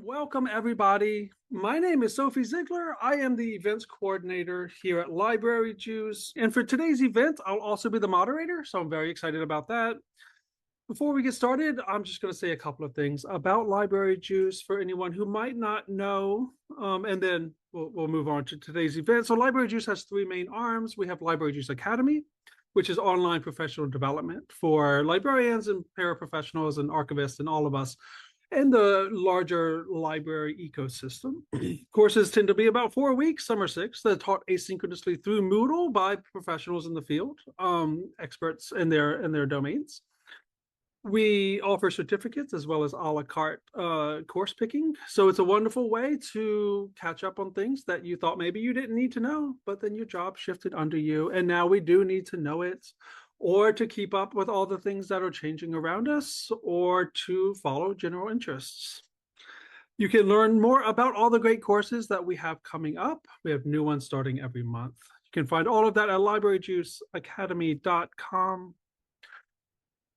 Welcome, everybody. My name is Sophie Ziegler. I am the events coordinator here at Library Juice. And for today's event, I'll also be the moderator, so I'm very excited about that. Before we get started, I'm just going to say a couple of things about Library Juice for anyone who might not know, and then we'll move on to today's event. So Library Juice has three main arms. We have Library Juice Academy, which is online professional development for librarians and paraprofessionals and archivists and all of us and the larger library ecosystem. Courses tend to be about 4 weeks, some are 6. They're taught asynchronously through Moodle by professionals in the field, experts in their domains. We offer certificates as well as a la carte course picking. So it's a wonderful way to catch up on things that you thought maybe you didn't need to know, but then your job shifted under you. And now we do need to know it, or to keep up with all the things that are changing around us, or to follow general interests. You can learn more about all the great courses that we have coming up. We have new ones starting every month. You can find all of that at libraryjuiceacademy.com.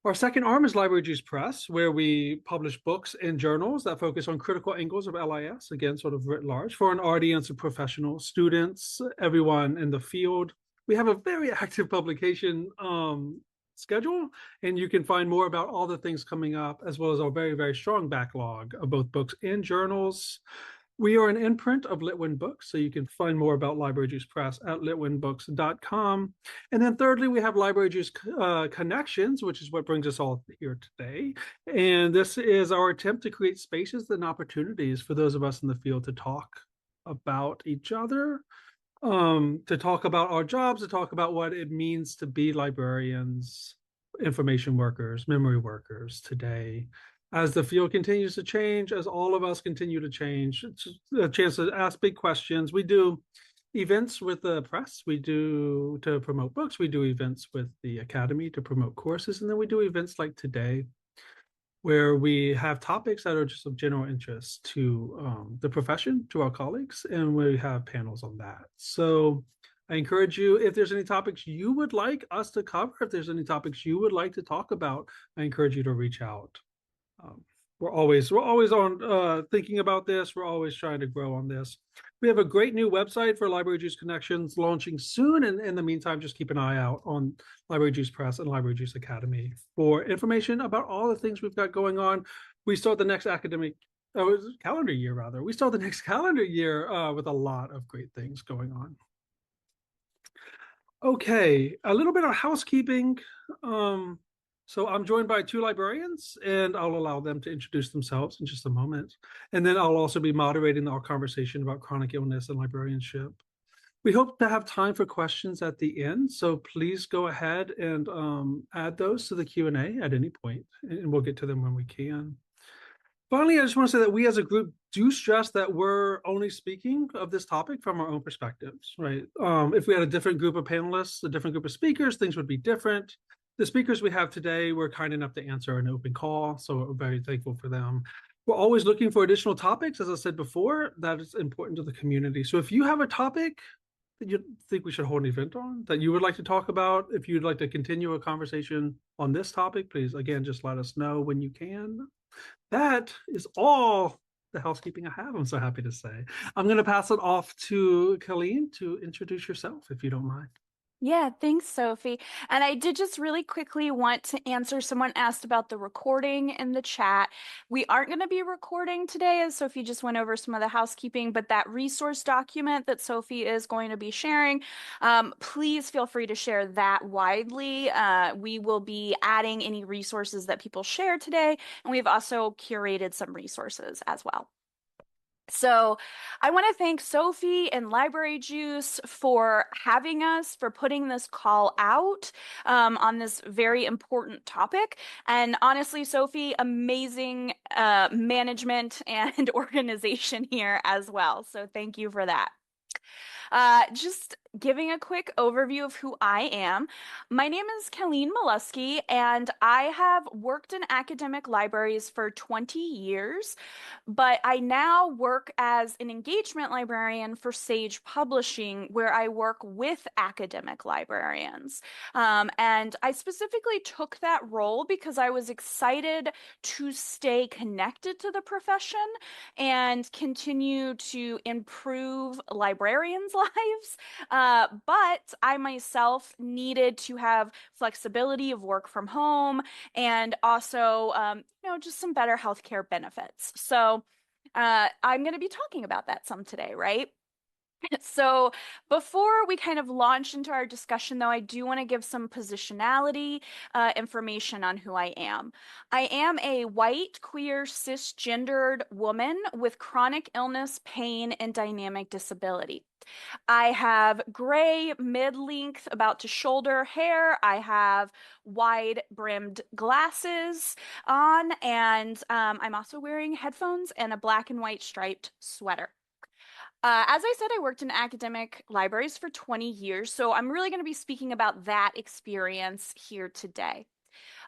Our second arm is Library Juice Press, where we publish books and journals that focus on critical angles of LIS, again, sort of writ large, for an audience of professionals, students, everyone in the field. We have a very active publication schedule, and you can find more about all the things coming up, as well as our very, very strong backlog of both books and journals. We are an imprint of Litwin Books, so you can find more about Library Juice Press at litwinbooks.com. And then thirdly, we have Library Juice Connections, which is what brings us all here today. And this is our attempt to create spaces and opportunities for those of us in the field to talk about each other, to talk about our jobs, to talk about what it means to be librarians, information workers, memory workers today. As the field continues to change, as all of us continue to change, it's a chance to ask big questions. We do events with the press. We do to promote books. We do events with the academy to promote courses. And then we do events like today, where we have topics that are just of general interest to the profession, to our colleagues, and we have panels on that. So I encourage you, if there's any topics you would like us to cover, if there's any topics you would like to talk about, I encourage you to reach out. We're always on thinking about this. We're always trying to grow on this. We have a great new website for Library Juice Connections launching soon. And in the meantime, just keep an eye out on Library Juice Press and Library Juice Academy for information about all the things we've got going on. We start the next calendar year, rather. We start the next calendar year with a lot of great things going on. Okay, a little bit of housekeeping. So I'm joined by 2 librarians, and I'll allow them to introduce themselves in just a moment. And then I'll also be moderating our conversation about chronic illness and librarianship. We hope to have time for questions at the end, so please go ahead and add those to the Q&A at any point, and we'll get to them when we can. Finally, I just want to say that we as a group do stress that we're only speaking of this topic from our own perspectives, right? If we had a different group of panelists, a different group of speakers, things would be different. The speakers we have today were kind enough to answer an open call, so we're very thankful for them. We're always looking for additional topics, as I said before, that is important to the community. So if you have a topic that you think we should hold an event on, that you would like to talk about, if you'd like to continue a conversation on this topic, please, again, just let us know when you can. That is all the housekeeping I have, I'm so happy to say. I'm going to pass it off to Kelleen to introduce yourself, if you don't mind. Yeah, thanks, Sophie. And I did just really quickly want to answer, someone asked about the recording in the chat. We aren't going to be recording today, as Sophie just went over some of the housekeeping, but that resource document that Sophie is going to be sharing, please feel free to share that widely. We will be adding any resources that people share today, and we've also curated some resources as well. So I want to thank Sophie and Library Juice for having us, for putting this call out on this very important topic. And honestly, Sophie, amazing management and organization here as well. So thank you for that. Just giving a quick overview of who I am. My name is Kelleen Maluski, and I have worked in academic libraries for 20 years, but I now work as an engagement librarian for Sage Publishing, where I work with academic librarians. And I specifically took that role because I was excited to stay connected to the profession and continue to improve librarians' lives. But I myself needed to have flexibility of work from home and also, just some better healthcare benefits. So I'm going to be talking about that some today, right? So before we kind of launch into our discussion, though, I do want to give some positionality information on who I am. I am a white, queer, cisgendered woman with chronic illness, pain, and dynamic disability. I have gray, mid-length, about to shoulder hair. I have wide-brimmed glasses on, and I'm also wearing headphones and a black and white striped sweater. As I said, I worked in academic libraries for 20 years, so I'm really going to be speaking about that experience here today.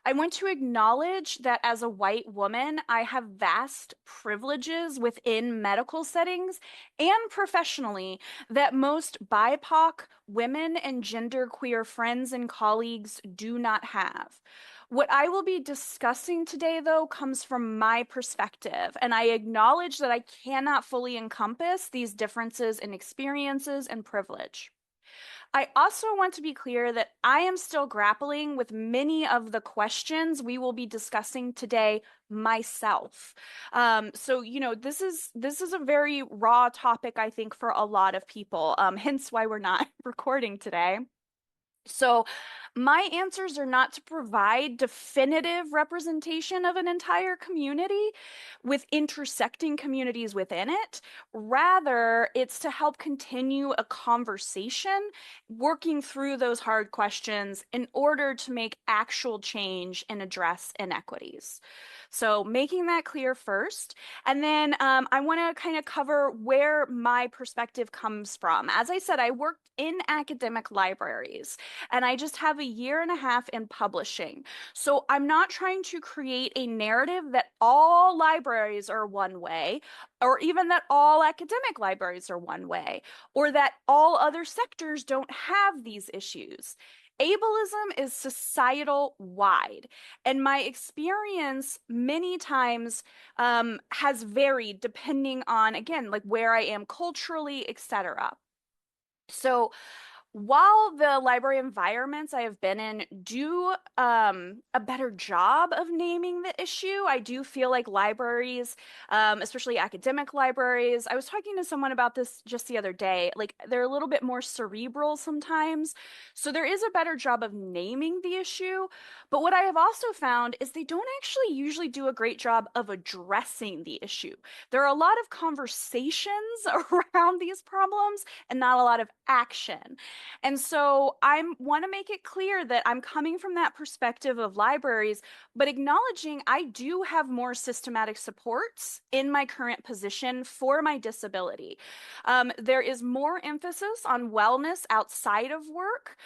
I want to acknowledge that as a white woman, I have vast privileges within medical settings and professionally that most BIPOC women and genderqueer friends and colleagues do not have. What I will be discussing today, though, comes from my perspective, and I acknowledge that I cannot fully encompass these differences in experiences and privilege. I also want to be clear that I am still grappling with many of the questions we will be discussing today myself. This is a very raw topic, I think, for a lot of people, hence why we're not recording today. So my answers are not to provide definitive representation of an entire community with intersecting communities within it. Rather, it's to help continue a conversation, working through those hard questions in order to make actual change and address inequities. So making that clear first, and then I want to kind of cover where my perspective comes from. As I said, I worked in academic libraries and I just have a year and a half in publishing. So I'm not trying to create a narrative that all libraries are one way, or even that all academic libraries are one way, or that all other sectors don't have these issues. Ableism is societal wide, and my experience many times has varied depending on, again, like where I am culturally, etc. So while the library environments I have been in do a better job of naming the issue, I do feel like libraries, especially academic libraries, I was talking to someone about this just the other day, like they're a little bit more cerebral sometimes. So there is a better job of naming the issue. But what I have also found is they don't actually usually do a great job of addressing the issue. There are a lot of conversations around these problems and not a lot of action. And so I want to make it clear that I'm coming from that perspective of libraries, but acknowledging I do have more systematic supports in my current position for my disability. There is more emphasis on wellness outside of work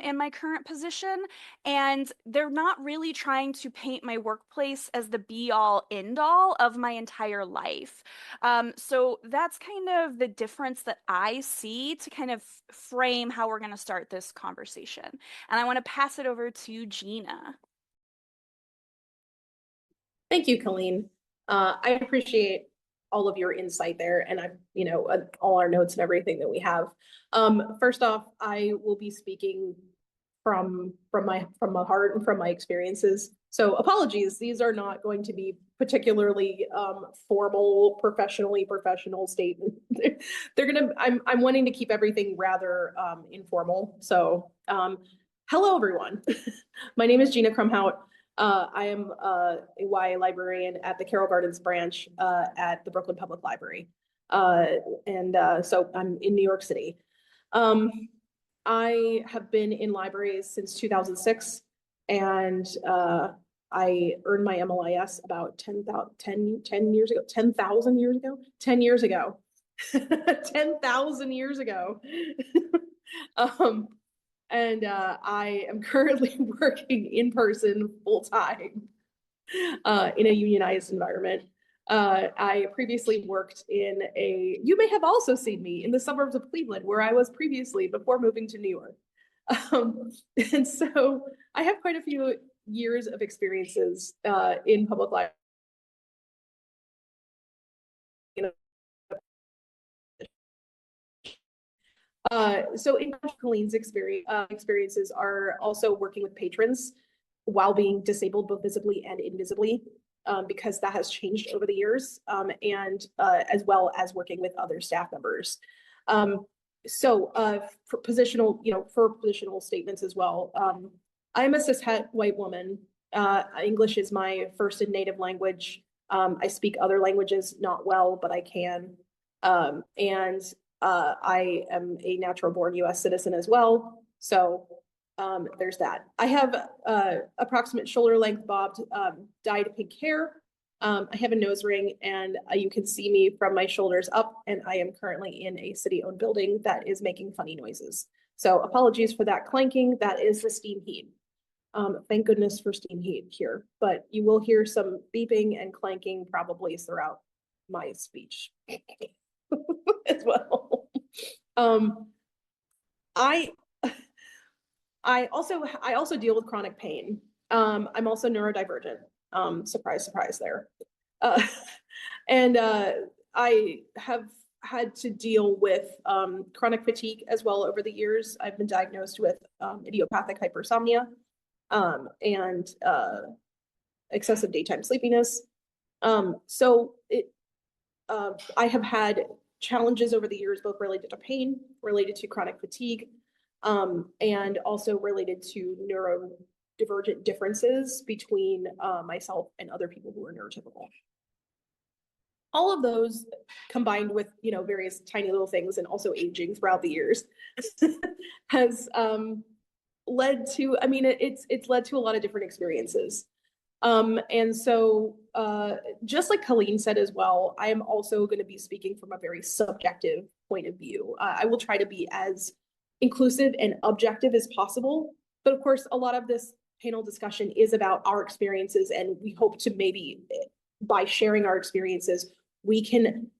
in my current position, and they're not really trying to paint my workplace as the be all end all of my entire life. So that's kind of the difference that I see to kind of frame how we're going to start this conversation. And I want to pass it over to Gina. Thank you, Colleen. I appreciate all of your insight there, and all our notes and everything that we have. First off, I will be speaking from my heart and from my experiences. So apologies, these are not going to be particularly formal, professional statements. I'm wanting to keep everything rather informal. So hello, everyone. My name is Gina Kromhout. I am a YA librarian at the Carroll Gardens branch at the Brooklyn Public Library. So I'm in New York City. I have been in libraries since 2006, and I earned my MLIS about 10,000 years ago. 10,000 years ago. And I am currently working in person full time in a unionized environment. I previously worked in you may have also seen me in the suburbs of Cleveland, where I was previously before moving to New York. And so I have quite a few years of experiences in public life. So in Colleen's experiences are also working with patrons while being disabled both visibly and invisibly, because that has changed over the years, and as well as working with other staff members. So for positional statements as well, I'm a cishet white woman. English is my first and native language. I speak other languages not well, but I can. And I am a natural born US citizen as well. So there's that. I have approximate shoulder length bobbed dyed pink hair. I have a nose ring, and you can see me from my shoulders up, and I am currently in a city-owned building that is making funny noises. So apologies for that clanking. That is the steam heat. Thank goodness for steam heat here, but you will hear some beeping and clanking probably throughout my speech as well. I also deal with chronic pain. I'm also neurodivergent. Surprise, surprise there. And I have had to deal with chronic fatigue as well over the years. I've been diagnosed with idiopathic hypersomnia and excessive daytime sleepiness. So I have had challenges over the years, both related to pain, related to chronic fatigue, and also related to neurodivergent differences between myself and other people who are neurotypical. All of those combined with, various tiny little things and also aging throughout the years has led to, it's led to a lot of different experiences. And so just like Kelleen said as well, I am also going to be speaking from a very subjective point of view. I will try to be as inclusive and objective as possible. But of course, a lot of this panel discussion is about our experiences, and we hope to maybe by sharing our experiences, we can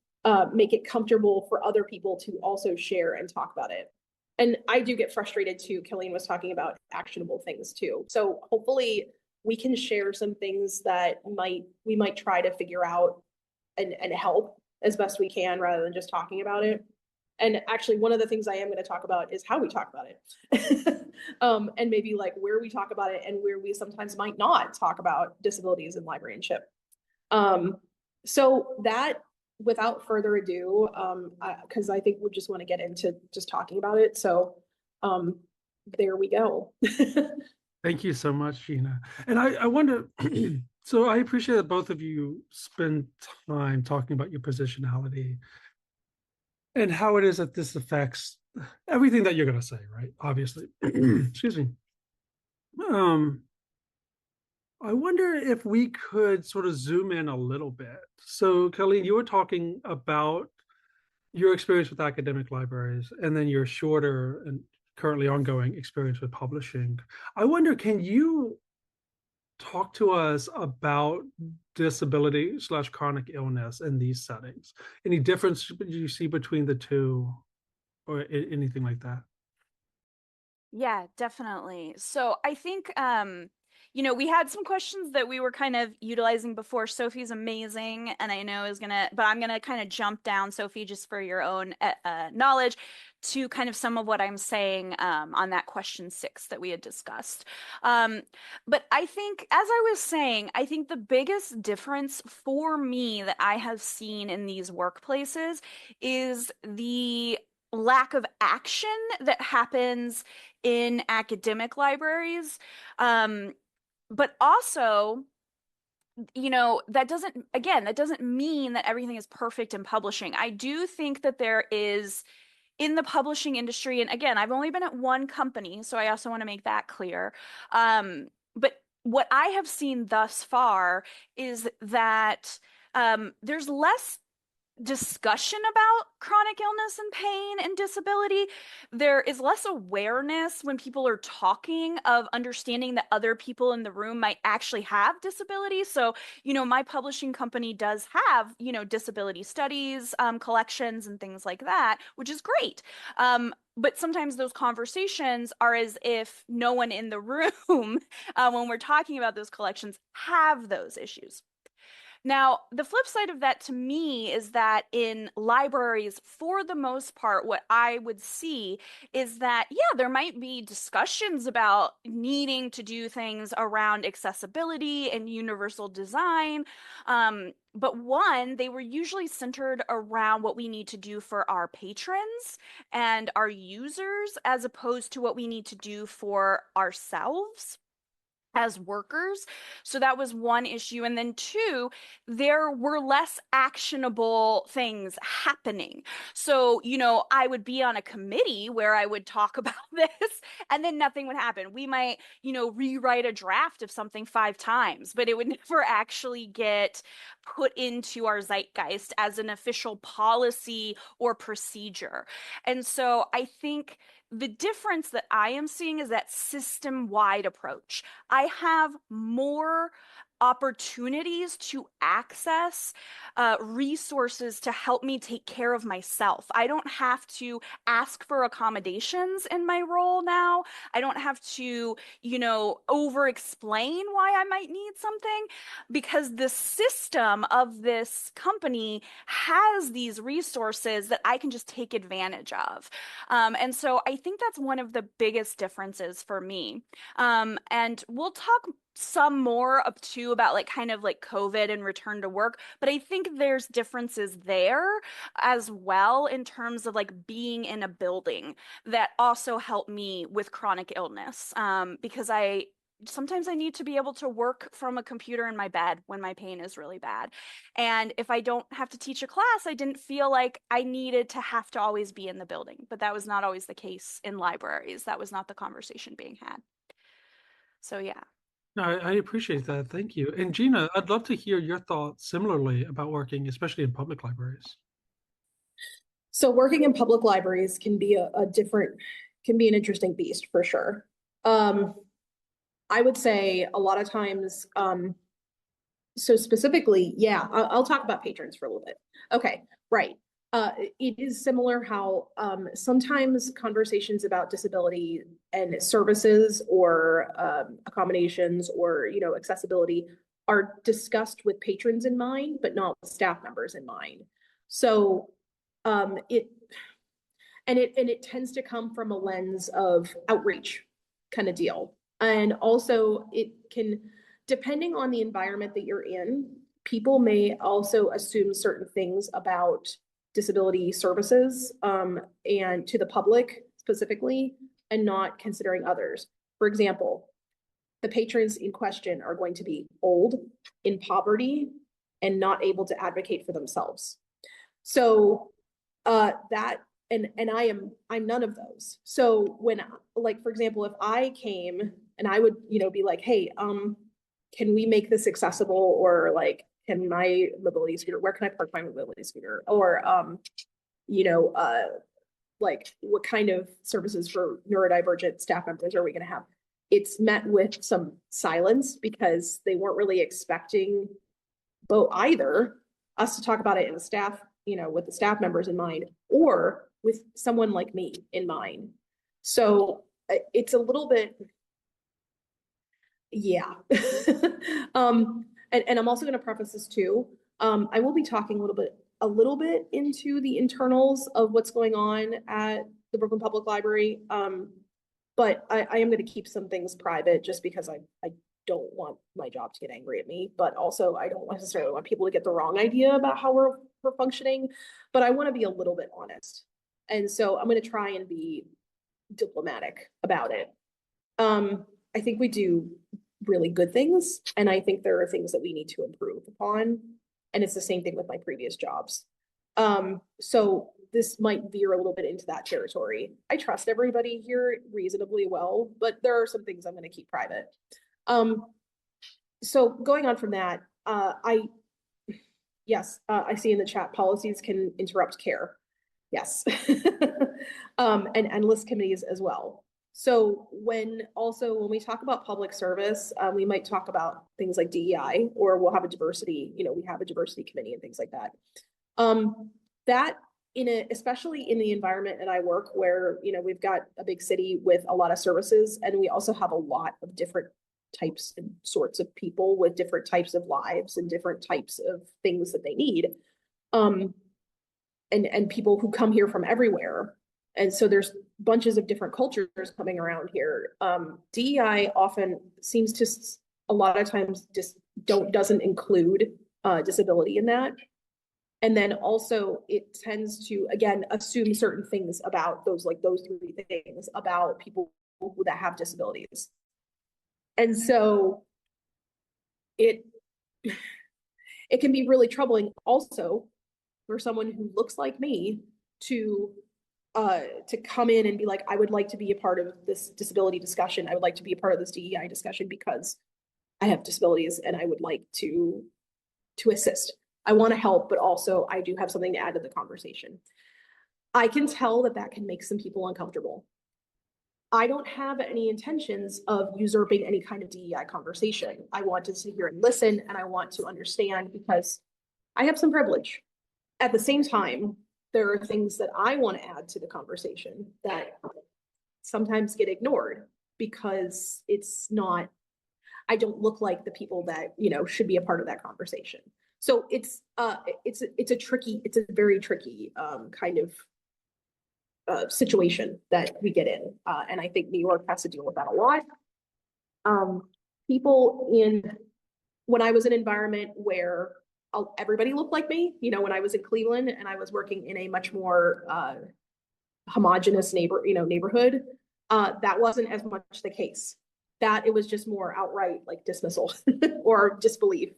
make it comfortable for other people to also share and talk about it. And I do get frustrated too. Kelleen was talking about actionable things too. So hopefully we can share some things that we might try to figure out and help as best we can, rather than just talking about it. And actually, one of the things I am going to talk about is how we talk about it. And maybe like where we talk about it and where we sometimes might not talk about disabilities in librarianship. So that, without further ado, because I think we just want to get into just talking about it. So there we go. Thank you so much, Gina. And I wonder, so I appreciate that both of you spend time talking about your positionality and how it is that this affects everything that you're going to say, right? Obviously. Excuse me. I wonder if we could sort of zoom in a little bit. So, Kelleen, you were talking about your experience with academic libraries and then your shorter and currently ongoing experience with publishing. I wonder, can you talk to us about disability / chronic illness in these settings? Any difference you see between the two or anything like that? Yeah, definitely. So I think, we had some questions that we were kind of utilizing before. Sophie's amazing, and I know but I'm gonna kind of jump down, Sophie, just for your own knowledge, to kind of some of what I'm saying on that question 6 that we had discussed. But I think, as I was saying, I think the biggest difference for me that I have seen in these workplaces is the lack of action that happens in academic libraries. But also, that doesn't mean that everything is perfect in publishing. I do think that there is, in the publishing industry, and again, I've only been at one company, so I also want to make that clear. But what I have seen thus far is that there's less discussion about chronic illness and pain and disability. There is less awareness when people are talking of understanding that other people in the room might actually have disabilities. So, my publishing company does have, disability studies, collections and things like that, which is great. But sometimes those conversations are as if no one in the room, when we're talking about those collections, have those issues. Now, the flip side of that to me is that in libraries, for the most part, what I would see is that, yeah, there might be discussions about needing to do things around accessibility and universal design. But one, they were usually centered around what we need to do for our patrons and our users, as opposed to what we need to do for ourselves as workers. So that was one issue. And then two, there were less actionable things happening. So, I would be on a committee where I would talk about this and then nothing would happen. We might, rewrite a draft of something 5 times, but it would never actually get put into our zeitgeist as an official policy or procedure. And so I think the difference that I am seeing is that system-wide approach. I have more opportunities to access resources to help me take care of myself. I don't have to ask for accommodations in my role now. I don't have to, over explain why I might need something, because the system of this company has these resources that I can just take advantage of. And so I think that's one of the biggest differences for me. And we'll talk some more up to about kind of COVID and return to work, but I think there's differences there as well in terms of being in a building that also help me with chronic illness. Because sometimes I need to be able to work from a computer in my bed when my pain is really bad. And if I don't have to teach a class, I didn't feel like I needed to have to always be in the building. But that was not always the case in libraries. That was not the conversation being had. So yeah. No, I appreciate that. Thank you. And Gina, I'd love to hear your thoughts similarly about working, especially in public libraries. So working in public libraries can be can be an interesting beast for sure. I would say a lot of times, so specifically, yeah, I'll talk about patrons for a little bit. Okay, right. It is similar how sometimes conversations about disability and services or accommodations or accessibility are discussed with patrons in mind, but not with staff members in mind. So it tends to come from a lens of outreach kind of deal. And also it can, depending on the environment that you're in, people may also assume certain things about disability services and to the public specifically, and not considering others. For example, the patrons in question are going to be old, in poverty, and not able to advocate for themselves. So I'm none of those. So when, for example, if I came and I would, be like, hey, can we make this accessible? Or can my mobility scooter, where can I park my mobility scooter? Or, what kind of services for neurodivergent staff members are we going to have? It's met with some silence because they weren't really expecting either us to talk about it in the staff, with the staff members in mind, or with someone like me in mind. So it's a little bit, yeah. And I'm also going to preface this too. I will be talking a little bit into the internals of what's going on at the Brooklyn Public Library. But I am going to keep some things private just because I don't want my job to get angry at me, but also I don't necessarily want people to get the wrong idea about how we're functioning, but I want to be a little bit honest. And so I'm going to try and be diplomatic about it. I think we do really good things, and I think there are things that we need to improve upon. And it's the same thing with my previous jobs. So this might veer a little bit into that territory. I trust everybody here reasonably well, but there are some things I'm going to keep private. So going on from that, Yes, I see in the chat, policies can interrupt care. Yes. And endless committees as well. So when we talk about public service, we might talk about things like DEI, or we'll have a diversity, we have a diversity committee and things like that. That especially in the environment that I work, where, we've got a big city with a lot of services, and we also have a lot of different types and sorts of people with different types of lives and different types of things that they need. And people who come here from everywhere. And so there's bunches of different cultures coming around here. DEI often seems to, a lot of times, just doesn't include disability in that. And then also it tends to, again, assume certain things about those three things about people that have disabilities. And so it can be really troubling also for someone who looks like me to come in and be like, I would like to be a part of this disability discussion. I would like to be a part of this DEI discussion because I have disabilities and I would like to assist. I want to help, but also I do have something to add to the conversation. I can tell that can make some people uncomfortable. I don't have any intentions of usurping any kind of DEI conversation. I want to sit here and listen, and I want to understand, because I have some privilege. At the same time, there are things that I want to add to the conversation that sometimes get ignored because I don't look like the people that, should be a part of that conversation. So it's a very tricky kind of situation that we get in. And I think New York has to deal with that a lot. When I was in an environment where everybody looked like me, when I was in Cleveland and I was working in a much more homogenous neighborhood, that wasn't as much the case. That it was just more outright like dismissal or disbelief.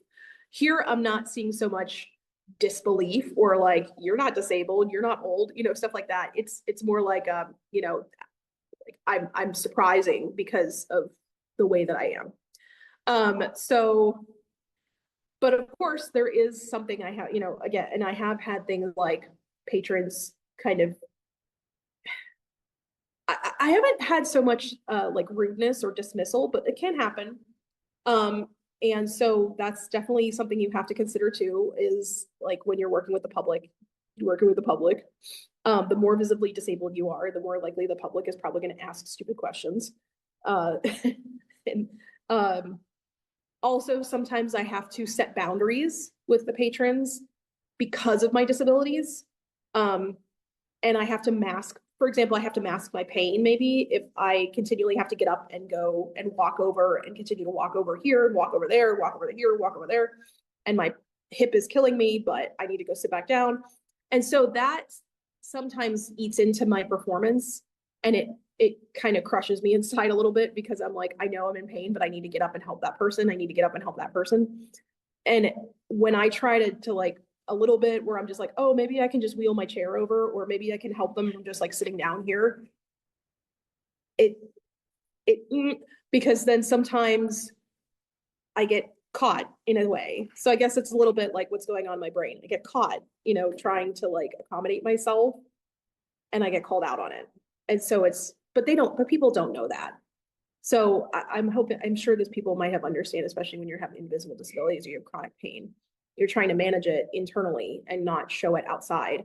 Here, I'm not seeing so much disbelief or like, you're not disabled, you're not old, stuff like that. It's more like, like I'm surprising because of the way that I am. But of course there is something I have, again, and I have had things like patrons kind of, I haven't had so much like rudeness or dismissal, but it can happen. And so that's definitely something you have to consider too, is like when you're working with the public, the more visibly disabled you are, the more likely the public is probably going to ask stupid questions. And also sometimes I have to set boundaries with the patrons because of my disabilities. And I have to mask, for example, I have to mask my pain maybe if I continually have to get up and go and walk over and continue to walk over here and walk over there, walk over here, walk over there. And my hip is killing me, but I need to go sit back down. And so that sometimes eats into my performance, and it kind of crushes me inside a little bit, because I'm like, I know I'm in pain, but I need to get up and help that person. I need to get up and help that person. And when I try to like a little bit where I'm just like, oh, maybe I can just wheel my chair over, or maybe I can help them from just like sitting down here. Because then sometimes I get caught in a way. So I guess it's a little bit like what's going on in my brain. I get caught, trying to like accommodate myself, and I get called out on it. And so but people don't know that. So I'm sure those people might have understand, especially when you're having invisible disabilities or you have chronic pain. You're trying to manage it internally and not show it outside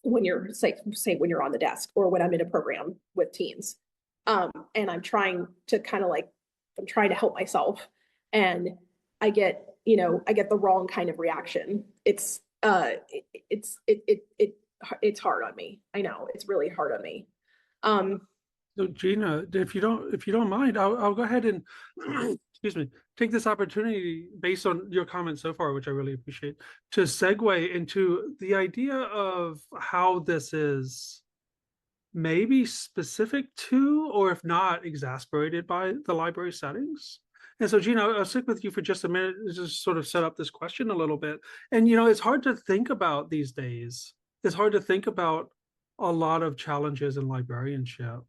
when you're say when you're on the desk or when I'm in a program with teens. And I'm trying to I'm trying to help myself, and I get the wrong kind of reaction. It's hard on me. I know it's really hard on me. So Gina, if you don't mind, I'll go ahead and excuse me, take this opportunity based on your comments so far, which I really appreciate, to segue into the idea of how this is maybe specific to, or if not, exasperated by the library settings. And so, Gina, I'll stick with you for just a minute to just sort of set up this question a little bit. And, it's hard to think about these days. It's hard to think about a lot of challenges in librarianship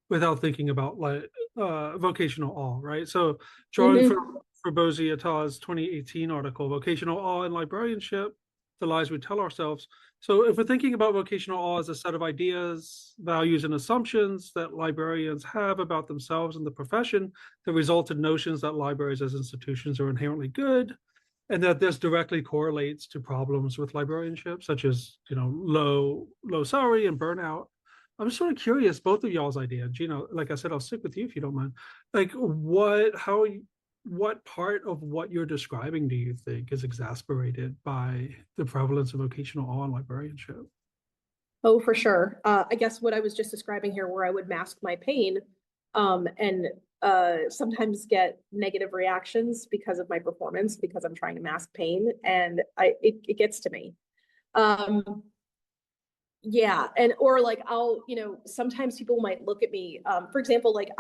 without thinking about like vocational awe, right? So drawing Mhm. from Bosie et al.'s 2018 article, Vocational Awe in Librarianship, The Lies We Tell Ourselves. So if we're thinking about vocational awe as a set of ideas, values, and assumptions that librarians have about themselves and the profession that result in notions that libraries as institutions are inherently good, and that this directly correlates to problems with librarianship, such as low salary and burnout. I'm sort of curious, both of y'all's idea. Gina, like I said, I'll stick with you if you don't mind. Like, what part of what you're describing do you think is exasperated by the prevalence of vocational awe and librarianship? Oh, for sure. I guess what I was just describing here, where I would mask my pain, and sometimes get negative reactions because of my performance, because I'm trying to mask pain, and it gets to me. Um, yeah, and or like sometimes people might look at me. For example, like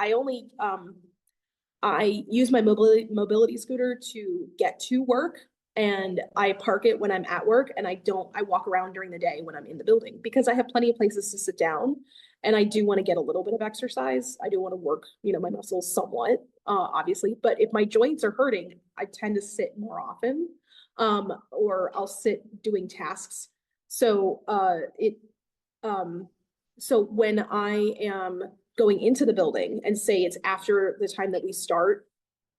I use my mobility scooter to get to work, and I park it when I'm at work, and I walk around during the day when I'm in the building because I have plenty of places to sit down, and I do want to get a little bit of exercise. I do want to work, my muscles somewhat, obviously, but if my joints are hurting, I tend to sit more often, or I'll sit doing tasks. So it so when I am going into the building and say it's after the time that we start,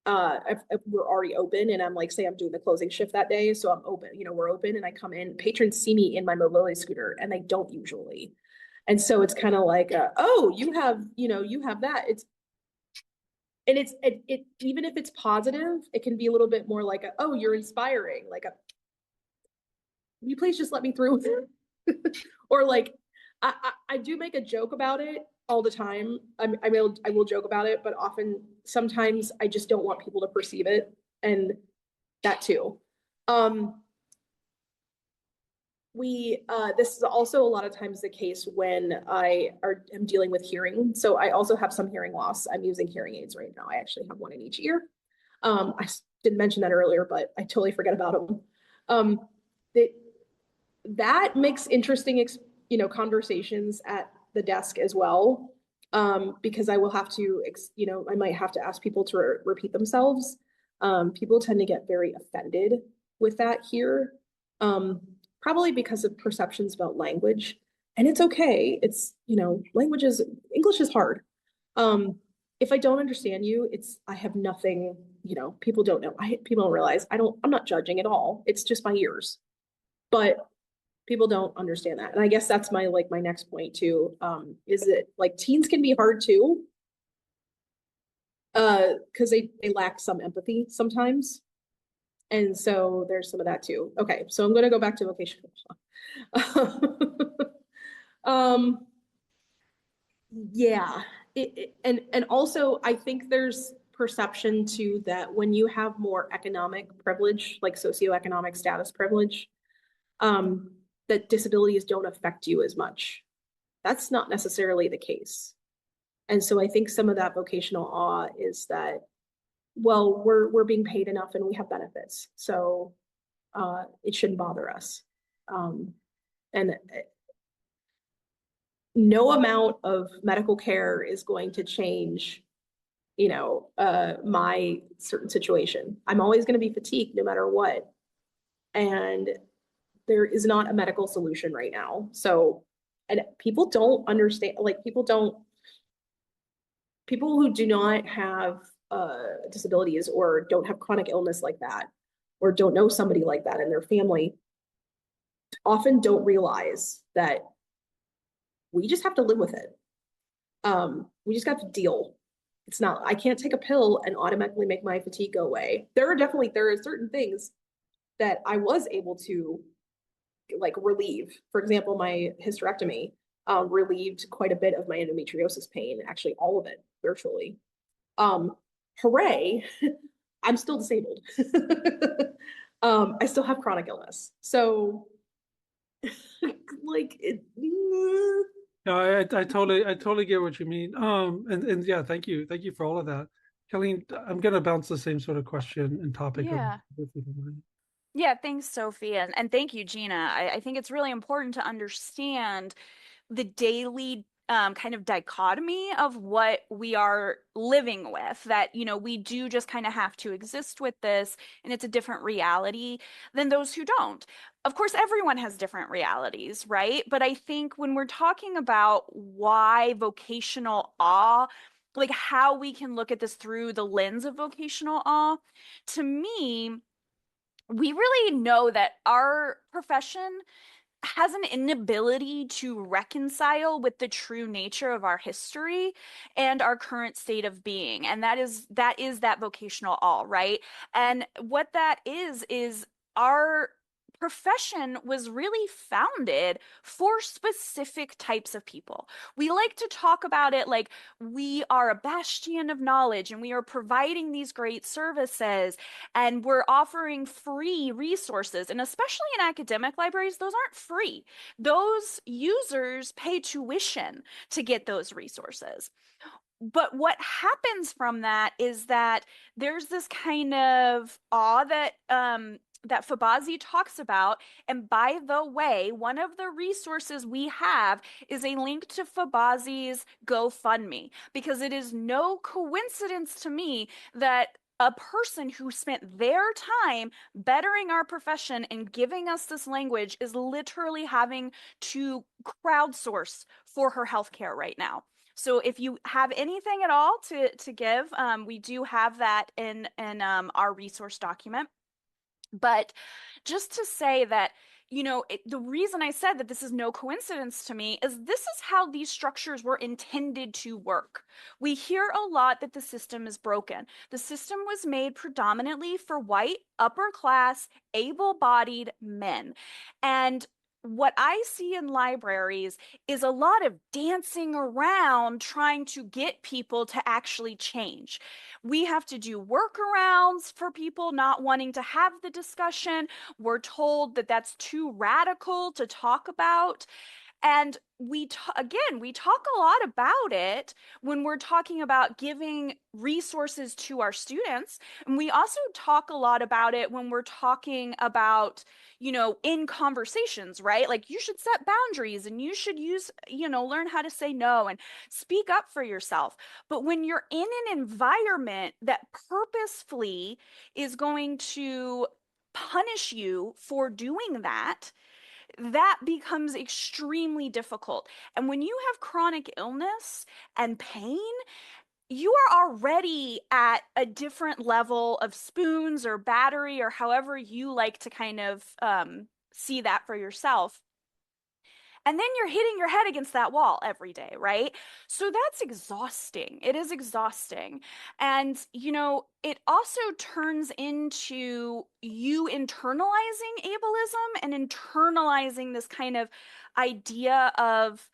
if we're already open and I'm like, say I'm doing the closing shift that day, so I'm open, we're open and I come in, patrons see me in my mobility scooter and they don't usually. And so it's kind of like, oh, you have that. It even if it's positive, it can be a little bit more like, oh, you're inspiring. Like, you please just let me through. Or like, I do make a joke about it all the time. I will joke about it, but sometimes I just don't want people to perceive it, and that too. This is also a lot of times the case when am dealing with hearing. So I also have some hearing loss. I'm using hearing aids right now. I actually have one in each ear. I didn't mention that earlier, but I totally forget about them. That makes interesting, conversations at the desk as well. Because I will have to, I might have to ask people to repeat themselves. People tend to get very offended with that here. Probably because of perceptions about language. And it's okay. It's, English is hard. If I don't understand you, I have nothing, people don't know. People don't realize I'm not judging at all. It's just my ears. But people don't understand that. And I guess that's my next point too. Is that like teens can be hard too. Because they lack some empathy sometimes. And so there's some of that too. Okay, so I'm gonna go back to vocational. Yeah. And also I think there's perception too that when you have more economic privilege, like socioeconomic status privilege, that disabilities don't affect you as much. That's not necessarily the case. And so I think some of that vocational awe is that, well, we're being paid enough and we have benefits, so it shouldn't bother us. And no amount of medical care is going to change, my certain situation. I'm always going to be fatigued no matter what. And there is not a medical solution right now. So, and people don't understand, like people who do not have disabilities or don't have chronic illness like that, or don't know somebody like that in their family, often don't realize that we just have to live with it. We just got to deal. It's not, I can't take a pill and automatically make my fatigue go away. There are certain things that I was able to like relieve. For example, my hysterectomy relieved quite a bit of my endometriosis pain, actually all of it virtually. Hooray, I'm still disabled. I still have chronic illness. So like it. No, I totally get what you mean. And yeah, thank you for all of that. Kelleen, I'm gonna bounce the same sort of question and topic. Yeah. If you don't mind. Yeah, thanks, Sophie. And thank you, Gina. I think it's really important to understand the daily kind of dichotomy of what we are living with, that, we do just kind of have to exist with this and it's a different reality than those who don't. Of course, everyone has different realities, right? But I think when we're talking about why vocational awe, like how we can look at this through the lens of vocational awe, to me, we really know that our profession has an inability to reconcile with the true nature of our history and our current state of being. And that is that vocational all, right? And what that is our profession was really founded for specific types of people. We like to talk about it like we are a bastion of knowledge and we are providing these great services and we're offering free resources. And especially in academic libraries, those aren't free. Those users pay tuition to get those resources. But what happens from that is that there's this kind of awe that Fabazi talks about. And by the way, one of the resources we have is a link to Fabazi's GoFundMe, because it is no coincidence to me that a person who spent their time bettering our profession and giving us this language is literally having to crowdsource for her healthcare right now. So if you have anything at all to give, we do have that in our resource document. But just to say that, the reason I said that this is no coincidence to me is this is how these structures were intended to work. We hear a lot that the system is broken. The system was made predominantly for white, upper class, able-bodied men. And what I see in libraries is a lot of dancing around trying to get people to actually change. We have to do workarounds for people not wanting to have the discussion. We're told that that's too radical to talk about. And we talk a lot about it when we're talking about giving resources to our students. And we also talk a lot about it when we're talking about, in conversations, right? Like you should set boundaries and you should learn how to say no and speak up for yourself. But when you're in an environment that purposefully is going to punish you for doing that, that becomes extremely difficult. And when you have chronic illness and pain, you are already at a different level of spoons or battery or however you like to kind of see that for yourself. And then you're hitting your head against that wall every day, right? So that's exhausting. It is exhausting. And, it also turns into you internalizing ableism and internalizing this kind of idea of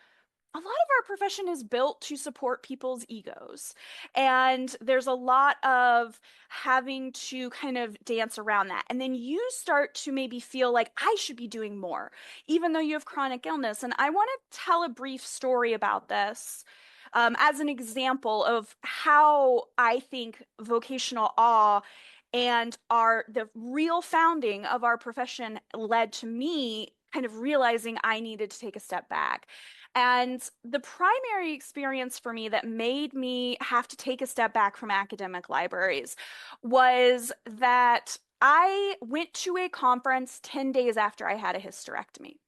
a lot of our profession is built to support people's egos. And there's a lot of having to kind of dance around that. And then you start to maybe feel like I should be doing more, even though you have chronic illness. And I want to tell a brief story about this. As an example of how I think vocational awe and the real founding of our profession led to me kind of realizing I needed to take a step back. And the primary experience for me that made me have to take a step back from academic libraries was that I went to a conference 10 days after I had a hysterectomy.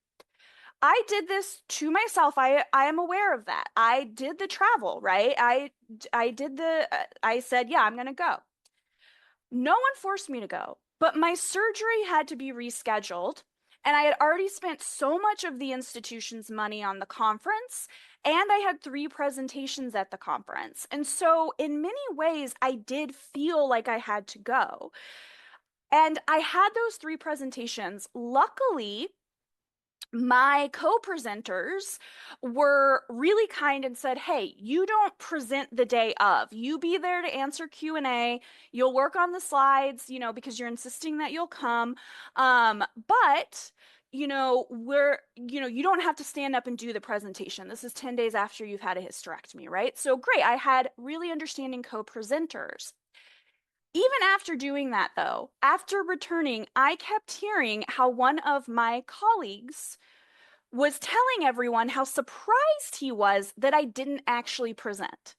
I did this to myself. I am aware of that. I did the travel, right? I said, yeah, I'm going to go. No one forced me to go, but my surgery had to be rescheduled. And I had already spent so much of the institution's money on the conference, and I had 3 presentations at the conference. And so, in many ways, I did feel like I had to go. And I had those 3 presentations. Luckily, my co-presenters were really kind and said, hey, you don't present the day of. You be there to answer Q&A. You'll work on the slides, because you're insisting that you'll come. But you don't have to stand up and do the presentation. This is 10 days after you've had a hysterectomy, right? So great. I had really understanding co-presenters. Even after doing that, though, after returning, I kept hearing how one of my colleagues was telling everyone how surprised he was that I didn't actually present.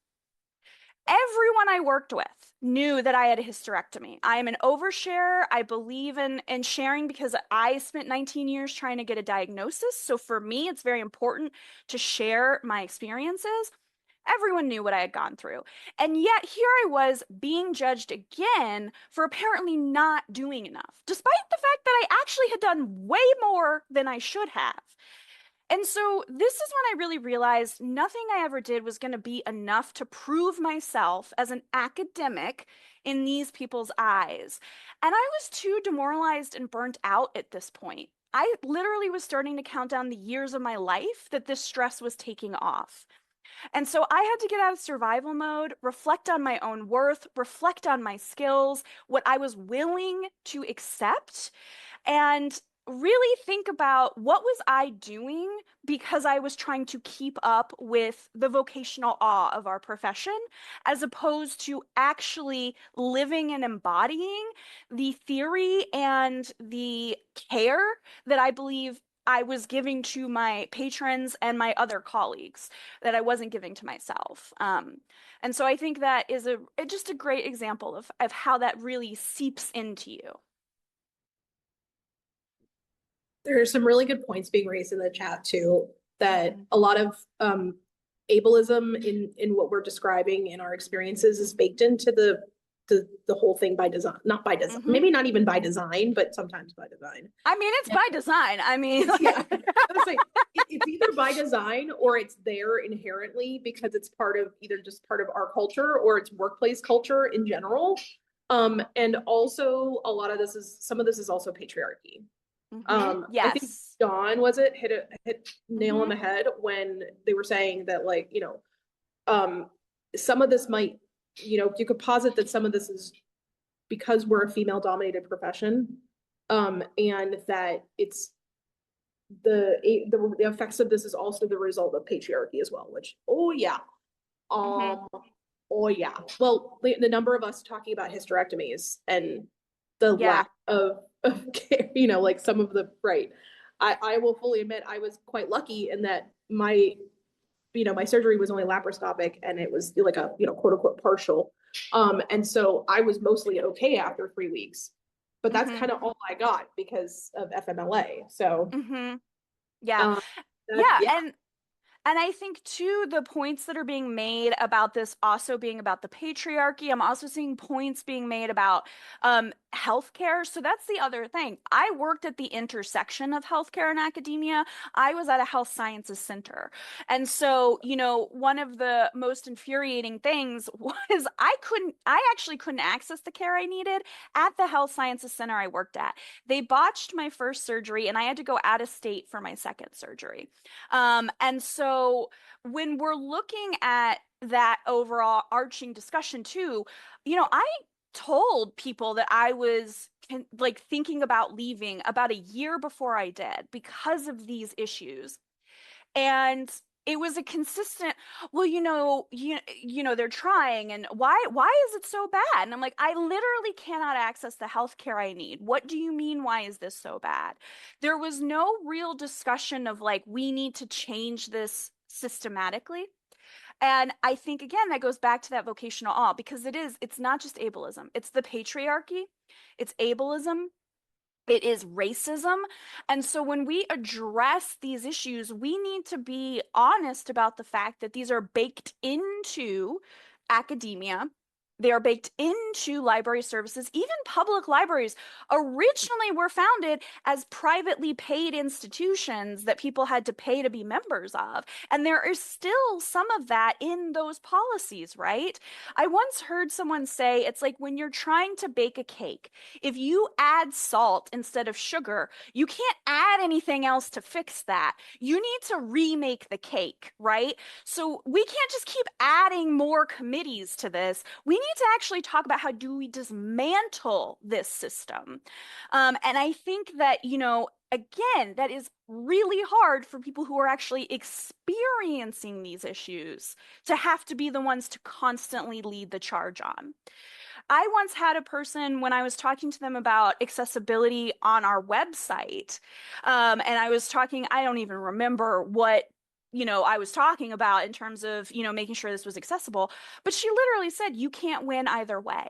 Everyone I worked with knew that I had a hysterectomy. I am an oversharer. I believe in sharing because I spent 19 years trying to get a diagnosis. So for me, it's very important to share my experiences. Everyone knew what I had gone through. And yet here I was being judged again for apparently not doing enough, despite the fact that I actually had done way more than I should have. And so this is when I really realized nothing I ever did was going to be enough to prove myself as an academic in these people's eyes. And I was too demoralized and burnt out at this point. I literally was starting to count down the years of my life that this stress was taking off. And so I had to get out of survival mode, reflect on my own worth, reflect on my skills, what I was willing to accept, and really think about what was I doing because I was trying to keep up with the vocational awe of our profession, as opposed to actually living and embodying the theory and the care that I believe I was giving to my patrons and my other colleagues that I wasn't giving to myself. And so I think that is just a great example of how that really seeps into you. There are some really good points being raised in the chat too, that a lot of ableism in what we're describing in our experiences is baked into the whole thing by design, not by design, maybe not even by design, but sometimes by design. I mean, it's by design. I mean, yeah, it's either by design or it's there inherently because it's either just part of our culture or it's workplace culture in general. And also some of this is also patriarchy. Yes. I think Dawn hit nail on the head when they were saying that, like, some of this might, you could posit that some of this is because we're a female dominated profession, and that it's the effects of this is also the result of patriarchy as well, which, oh yeah. Well, the number of us talking about hysterectomies and the lack of care, like some of the, right. I will fully admit I was quite lucky in that my surgery was only laparoscopic and it was like a, quote unquote partial. And so I was mostly okay after 3 weeks, but that's kind of all I got because of FMLA. So, yeah. And I think too, the points that are being made about this also being about the patriarchy, I'm also seeing points being made about healthcare. So that's the other thing. I worked at the intersection of healthcare and academia. I was at a health sciences center. And so, one of the most infuriating things was I actually couldn't access the care I needed at the health sciences center I worked at. They botched my first surgery and I had to go out of state for my second surgery. And so when we're looking at that overall arching discussion too, I told people that I was like thinking about leaving about a year before I did because of these issues. And it was a consistent, well, they're trying, and why is it so bad? And I'm like, I literally cannot access the healthcare I need. What do you mean, why is this so bad? There was no real discussion of like, we need to change this systematically. And I think, again, that goes back to that vocational awe, because it's not just ableism. It's the patriarchy, it's ableism, it is racism. And so when we address these issues, we need to be honest about the fact that these are baked into academia. They are baked into library services. Even public libraries originally were founded as privately paid institutions that people had to pay to be members of. And there is still some of that in those policies, right? I once heard someone say, it's like when you're trying to bake a cake, if you add salt instead of sugar, you can't add anything else to fix that. You need to remake the cake, right? So we can't just keep adding more committees to this. We need to actually talk about how do we dismantle this system. And I think that, again, that is really hard for people who are actually experiencing these issues to have to be the ones to constantly lead the charge on. I once had a person when I was talking to them about accessibility on our website, and I was talking, I don't even remember what, I was talking about in terms of, making sure this was accessible, but she literally said, you can't win either way.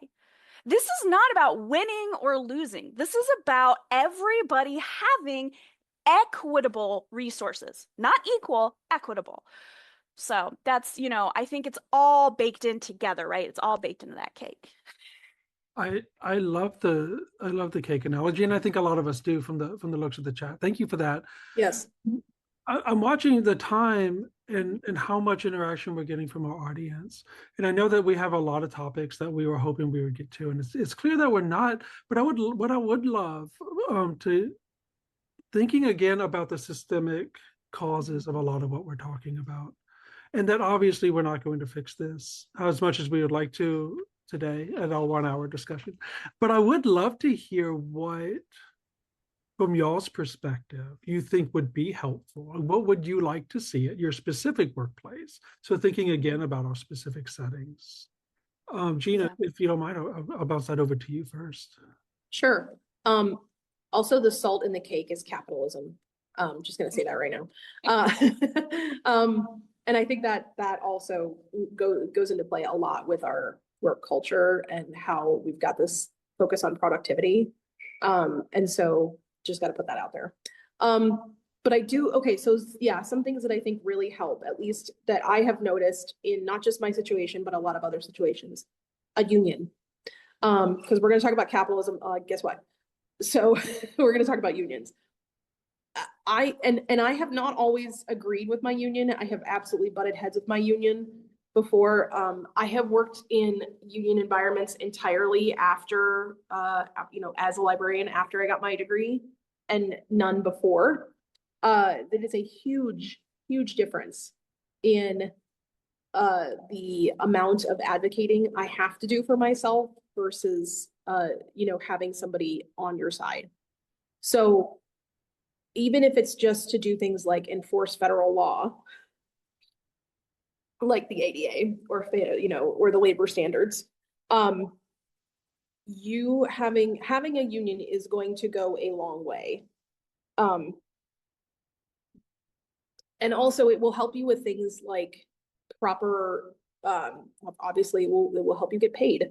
This is not about winning or losing. This is about everybody having equitable resources, not equal, equitable. So that's, I think it's all baked in together, right? It's all baked into that cake. I love the cake analogy, and I think a lot of us do from the looks of the chat. Thank you for that. Yes. I'm watching the time and how much interaction we're getting from our audience, and I know that we have a lot of topics that we were hoping we would get to, and it's clear that we're not. But what I would love to thinking again about the systemic causes of a lot of what we're talking about, and that obviously we're not going to fix this as much as we would like to today at our 1 hour discussion. But I would love to hear what, from y'all's perspective, you think would be helpful. And what would you like to see at your specific workplace? So thinking again about our specific settings. Gina, if you don't mind, I'll bounce that over to you first. Sure. Also, the salt in the cake is capitalism. Just going to say that right now. And I think that also goes into play a lot with our work culture and how we've got this focus on productivity. And so just got to put that out there. But I do, okay, so yeah, some things that I think really help, at least that I have noticed in not just my situation, but a lot of other situations, a union. Because we're going to talk about capitalism, guess what? So we're going to talk about unions. I have not always agreed with my union. I have absolutely butted heads with my union before. I have worked in union environments entirely after, as a librarian after I got my degree, and none before. That is a huge, huge difference in the amount of advocating I have to do for myself versus, having somebody on your side. So even if it's just to do things like enforce federal law, like the ADA or the labor standards, you having a union is going to go a long way. And also it will help you with things like proper, obviously it will help you get paid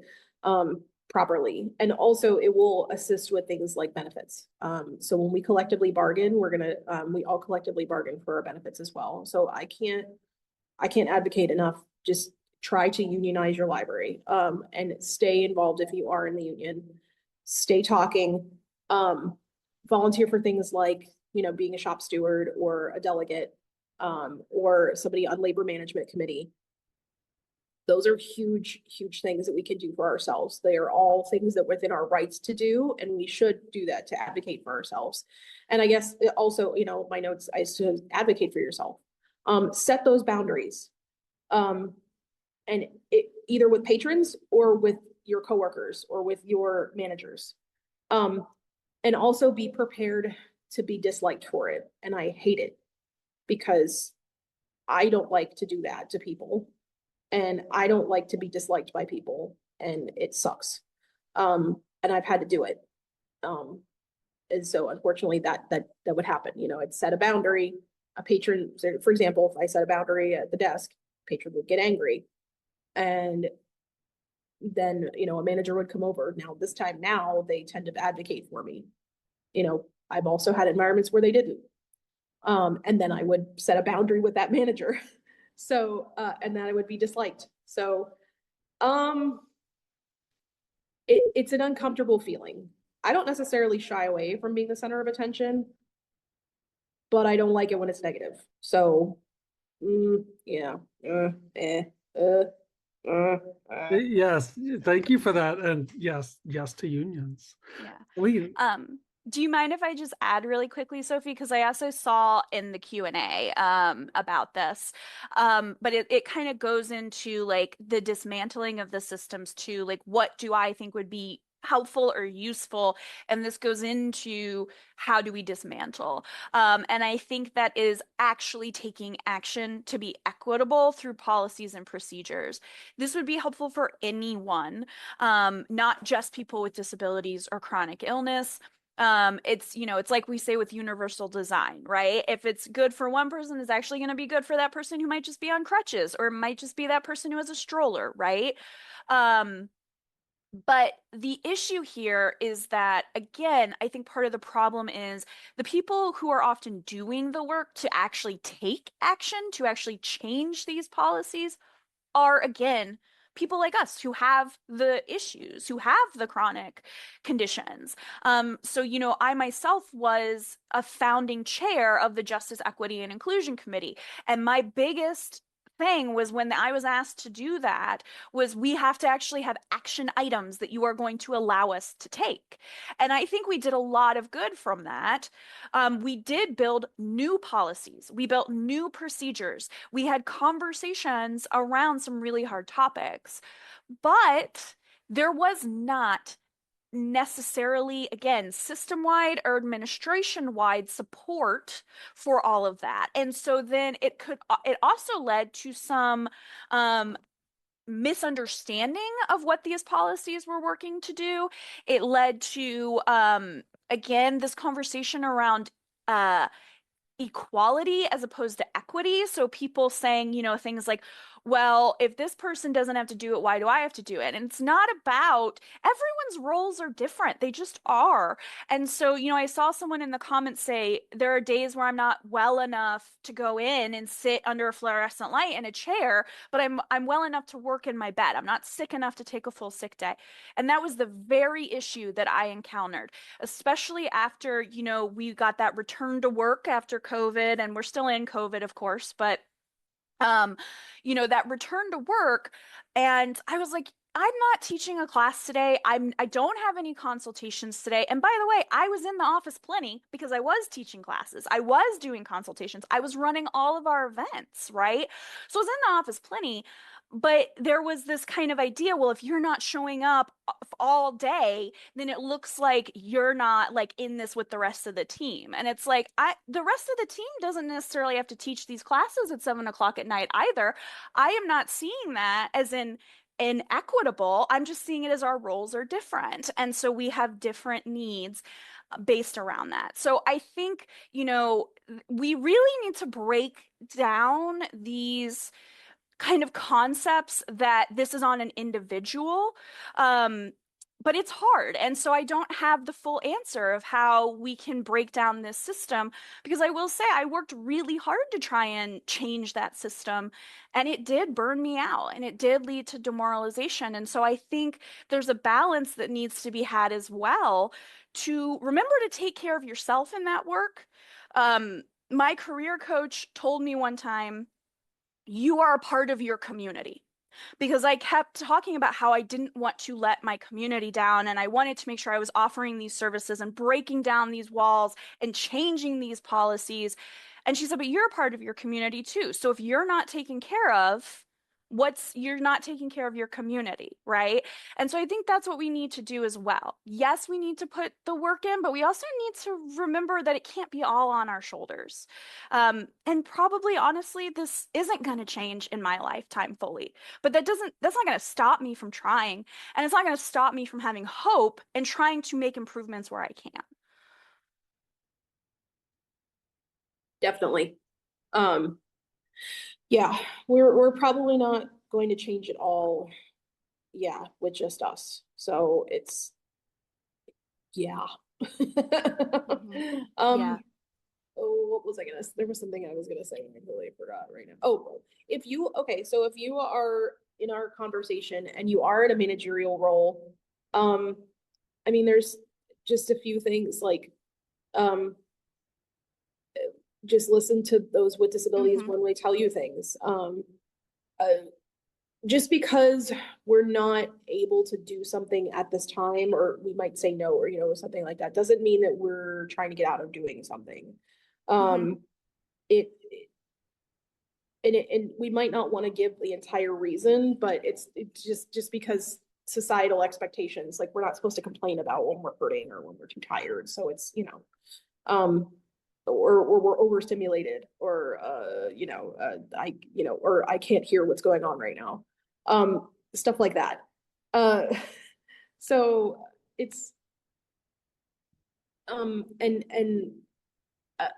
properly. And also it will assist with things like benefits. So when we collectively bargain, we all collectively bargain for our benefits as well. So I can't advocate enough. Just try to unionize your library, and stay involved if you are in the union. Stay talking, volunteer for things like, being a shop steward or a delegate, or somebody on labor management committee. Those are huge, huge things that we can do for ourselves. They are all things that within our rights to do, and we should do that to advocate for ourselves. And I guess also, my notes, I should advocate for yourself. Set those boundaries, and either with patrons or with your coworkers or with your managers, and also be prepared to be disliked for it. And I hate it because I don't like to do that to people, and I don't like to be disliked by people, and it sucks. And I've had to do it. And so unfortunately that would happen. I'd set a boundary. A patron, for example, if I set a boundary at the desk, patron would get angry. And then, a manager would come over. Now, this time now, they tend to advocate for me. I've also had environments where they didn't. And then I would set a boundary with that manager. So, and then I would be disliked. So, it's an uncomfortable feeling. I don't necessarily shy away from being the center of attention, but I don't like it when it's negative. So, yeah. Yes, thank you for that. And yes to unions. Yeah. Do you mind if I just add really quickly, Sophie? Because I also saw in the Q&A about this, but it kind of goes into like the dismantling of the systems too. Like, what do I think would be helpful or useful. And this goes into how do we dismantle? And I think that is actually taking action to be equitable through policies and procedures. This would be helpful for anyone, not just people with disabilities or chronic illness. It's, it's like we say with universal design, right? If it's good for one person, it's actually going to be good for that person who might just be on crutches, or it might just be that person who has a stroller, right? But the issue here is that, again, I think part of the problem is the people who are often doing the work to actually take action, to actually change these policies, are, again, people like us who have the issues, who have the chronic conditions. So, I myself was a founding chair of the Justice, Equity, and Inclusion Committee. And my biggest thing was, when I was asked to do that, was we have to actually have action items that you are going to allow us to take. And I think we did a lot of good from that. We did build new policies. We built new procedures. We had conversations around some really hard topics, but there was not necessarily, again, system-wide or administration-wide support for all of that. And so then it also led to some misunderstanding of what these policies were working to do. It led to, again, this conversation around equality as opposed to equity. So people saying, things like, well, if this person doesn't have to do it, why do I have to do it? And it's not about, everyone's roles are different. They just are. And so, I saw someone in the comments say, there are days where I'm not well enough to go in and sit under a fluorescent light in a chair, but I'm well enough to work in my bed. I'm not sick enough to take a full sick day. And that was the very issue that I encountered, especially after, we got that return to work after COVID, and we're still in COVID, of course, but that return to work. And I was like, I'm not teaching a class today. I don't have any consultations today. And by the way, I was in the office plenty because I was teaching classes. I was doing consultations. I was running all of our events, right? So I was in the office plenty. But there was this kind of idea, well, if you're not showing up all day, then it looks like you're not like in this with the rest of the team. And it's like, the rest of the team doesn't necessarily have to teach these classes at 7 o'clock at night either. I am not seeing that as inequitable. I'm just seeing it as our roles are different. And so we have different needs based around that. So I think, we really need to break down these kind of concepts that this is on an individual. But it's hard. And so I don't have the full answer of how we can break down this system, because I will say I worked really hard to try and change that system, and it did burn me out, and it did lead to demoralization. And so I think there's a balance that needs to be had as well, to remember to take care of yourself in that work. My career coach told me one time, you are a part of your community, because I kept talking about how I didn't want to let my community down, and I wanted to make sure I was offering these services and breaking down these walls and changing these policies. And she said, but you're a part of your community too. So if you're not taken care of, you're not taking care of your community, right? And so I think that's what we need to do as well. Yes, we need to put the work in, but we also need to remember that it can't be all on our shoulders. And probably, honestly, this isn't going to change in my lifetime fully, but that's not going to stop me from trying. And it's not going to stop me from having hope and trying to make improvements where I can. Definitely. Yeah, we're probably not going to change it all, yeah, with just us. So it's, yeah. Yeah. Oh, what was I gonna, there was something I was gonna say and I totally forgot right now. Oh, so if you are in our conversation and you are in a managerial role, I mean, there's just a few things like, just listen to those with disabilities when they tell you things. Just because we're not able to do something at this time, or we might say no, or something like that, doesn't mean that we're trying to get out of doing something. And we might not want to give the entire reason, but it's just because societal expectations. Like we're not supposed to complain about when we're hurting or when we're too tired. So it's, or we're overstimulated or, or I can't hear what's going on right now. Stuff like that. So it's,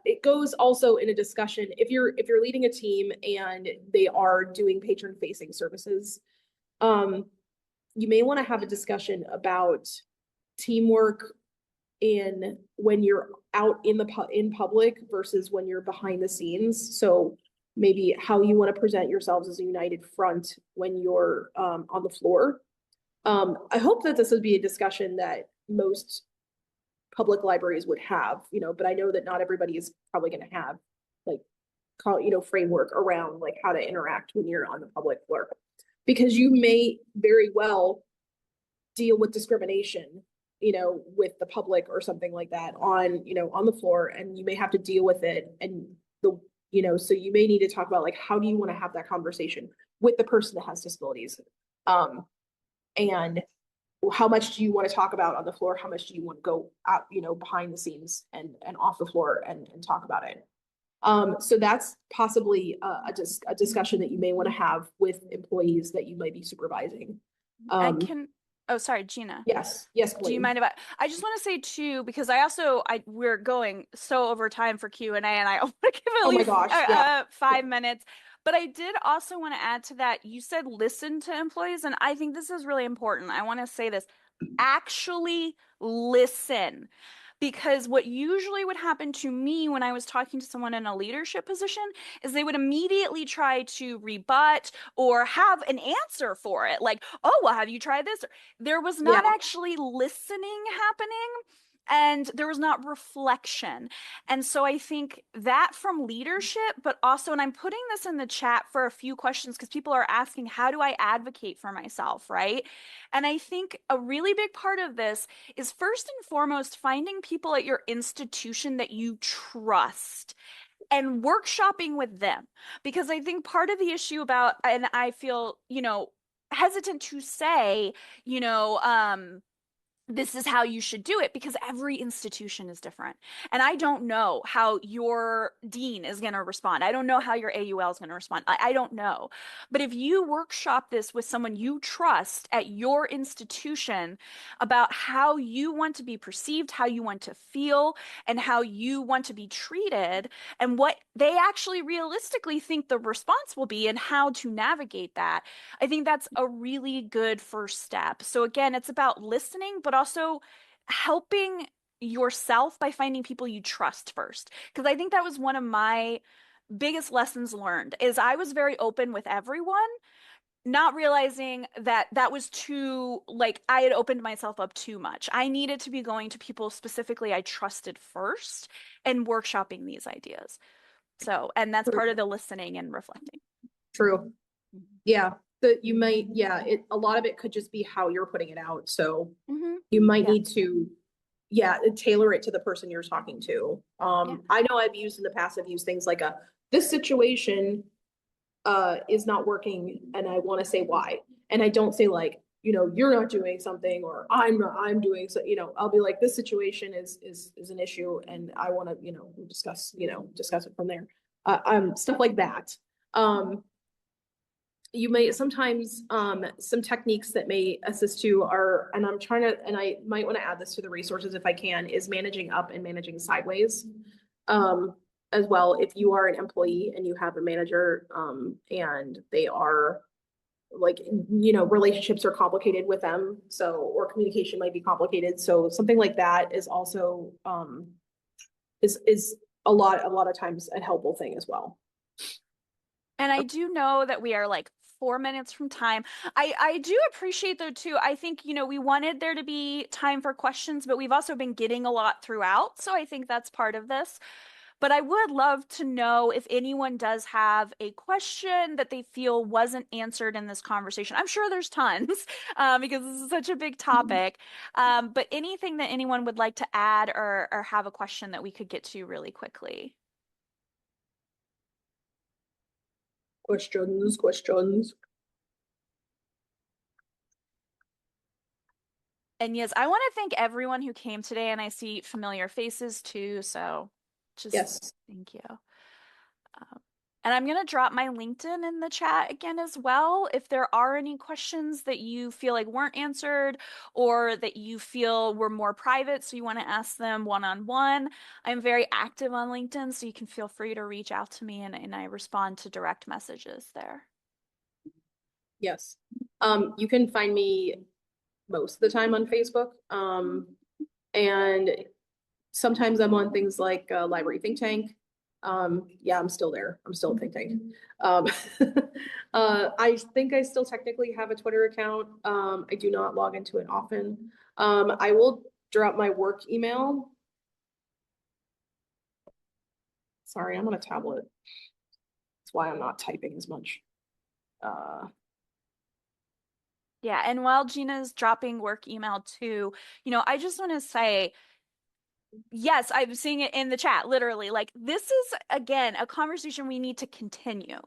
it goes also in a discussion if you're leading a team and they are doing patron facing services, you may want to have a discussion about teamwork in when you're out in public versus when you're behind the scenes. So maybe how you want to present yourselves as a united front when you're on the floor. I hope that this would be a discussion that most public libraries would have, but I know that not everybody is probably going to have like, framework around like how to interact when you're on the public floor, because you may very well deal with discrimination, with the public or something like that on the floor, and you may have to deal with it. And so you may need to talk about like, how do you want to have that conversation with the person that has disabilities? And how much do you want to talk about on the floor? How much do you want to go out, behind the scenes and off the floor and talk about it? So that's possibly a discussion that you may want to have with employees that you might be supervising. Oh, sorry, Gina. Yes, Do you mind if I just want to say too, because we're going so over time for Q&A, and I want to give at least 5 minutes. But I did also want to add to that. You said listen to employees, and I think this is really important. I want to say this. Actually listen. Because what usually would happen to me when I was talking to someone in a leadership position is they would immediately try to rebut or have an answer for it. Like, oh, well, have you tried this? There was not actually listening happening. And there was not reflection. And so I think that from leadership, but also, and I'm putting this in the chat for a few questions because people are asking, how do I advocate for myself, right? And I think a really big part of this is first and foremost, finding people at your institution that you trust and workshopping with them. Because I think part of the issue about, and I feel, hesitant to say, this is how you should do it, because every institution is different. And I don't know how your dean is going to respond. I don't know how your AUL is going to respond. I don't know. But if you workshop this with someone you trust at your institution about how you want to be perceived, how you want to feel, and how you want to be treated, and what they actually realistically think the response will be and how to navigate that, I think that's a really good first step. So again, it's about listening, but also helping yourself by finding people you trust first. Because I think that was one of my biggest lessons learned is I was very open with everyone, not realizing that that was too, like, I had opened myself up too much. I needed to be going to people specifically I trusted first and workshopping these ideas. So, and that's part of the listening and reflecting. True. Yeah. That you might, a lot of it could just be how you're putting it out. So you might need to, tailor it to the person you're talking to. I know I've used in the past, I've used things like this situation is not working and I want to say why. And I don't say like, you're not doing something or I'm doing so, I'll be like, this situation is an issue and I want to, discuss it from there. Stuff like that. You may sometimes some techniques that may assist you are, and I might want to add this to the resources if I can, is managing up and managing sideways as well. If you are an employee and you have a manager and they are like, relationships are complicated with them. So, or communication might be complicated. So something like that is also is a lot of times a helpful thing as well. And I do know that we are like 4 minutes from time. I do appreciate though too, I think, we wanted there to be time for questions, but we've also been getting a lot throughout. So I think that's part of this. But I would love to know if anyone does have a question that they feel wasn't answered in this conversation. I'm sure there's tons because this is such a big topic. But anything that anyone would like to add or have a question that we could get to really quickly. Questions. And yes, I want to thank everyone who came today, and I see familiar faces too. So just Yes. thank you. And I'm going to drop my LinkedIn in the chat again as well. If there are any questions that you feel like weren't answered or that you feel were more private, so you want to ask them one-on-one, I'm very active on LinkedIn, so you can feel free to reach out to me and I respond to direct messages there. Yes. You can find me most of the time on Facebook. And sometimes I'm on things like Library Think Tank. Yeah, I'm still there. I'm still a think tank. I think I still technically have a Twitter account. I do not log into it often. I will drop my work email. Sorry, I'm on a tablet. That's why I'm not typing as much. Yeah, and while Gina's dropping work email too, I just want to say, yes, I'm seeing it in the chat, literally. Like, this is, again, a conversation we need to continue.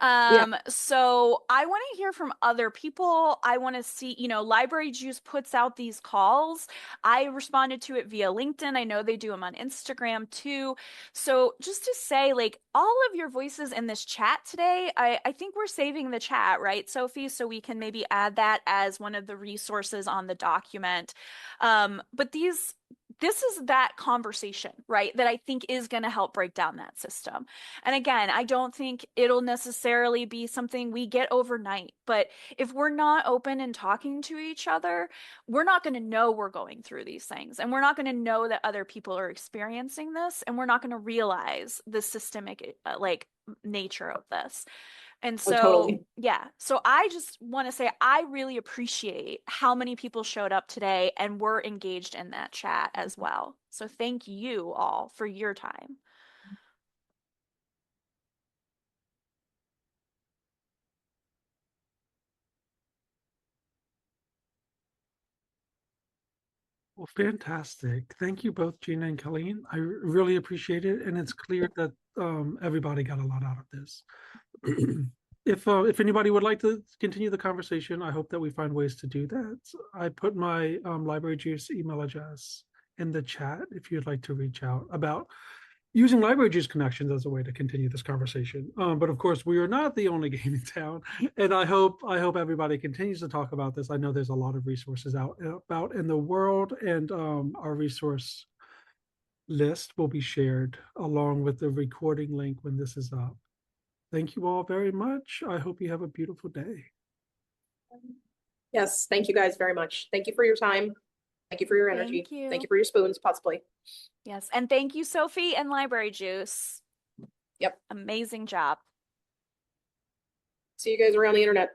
Yeah. So I want to hear from other people. I want to see, Library Juice puts out these calls. I responded to it via LinkedIn. I know they do them on Instagram too. So just to say, like, all of your voices in this chat today, I think we're saving the chat, right, Sophie? So we can maybe add that as one of the resources on the document. But this is that conversation, right, that I think is going to help break down that system. And again, I don't think it'll necessarily be something we get overnight, but if we're not open and talking to each other, we're not going to know we're going through these things. And we're not going to know that other people are experiencing this. And we're not going to realize the systemic, nature of this. And Oh, so, totally. yeah, so I just want to say I really appreciate how many people showed up today and were engaged in that chat as well. So thank you all for your time. Well, fantastic. Thank you both, Gina and Kelleen. I really appreciate it. And it's clear that everybody got a lot out of this. If anybody would like to continue the conversation, I hope that we find ways to do that. I put my Library Juice email address in the chat if you'd like to reach out about using Library Juice connections as a way to continue this conversation. But of course, we are not the only game in town, and I hope everybody continues to talk about this. I know there's a lot of resources out about in the world, and our resource list will be shared along with the recording link when this is up. Thank you all very much. I hope you have a beautiful day. Yes. Thank you guys very much. Thank you for your time. Thank you for your energy. Thank you. Thank you for your spoons, possibly. Yes, and thank you, Sophie and Library Juice. Yep. Amazing job. See you guys around the internet.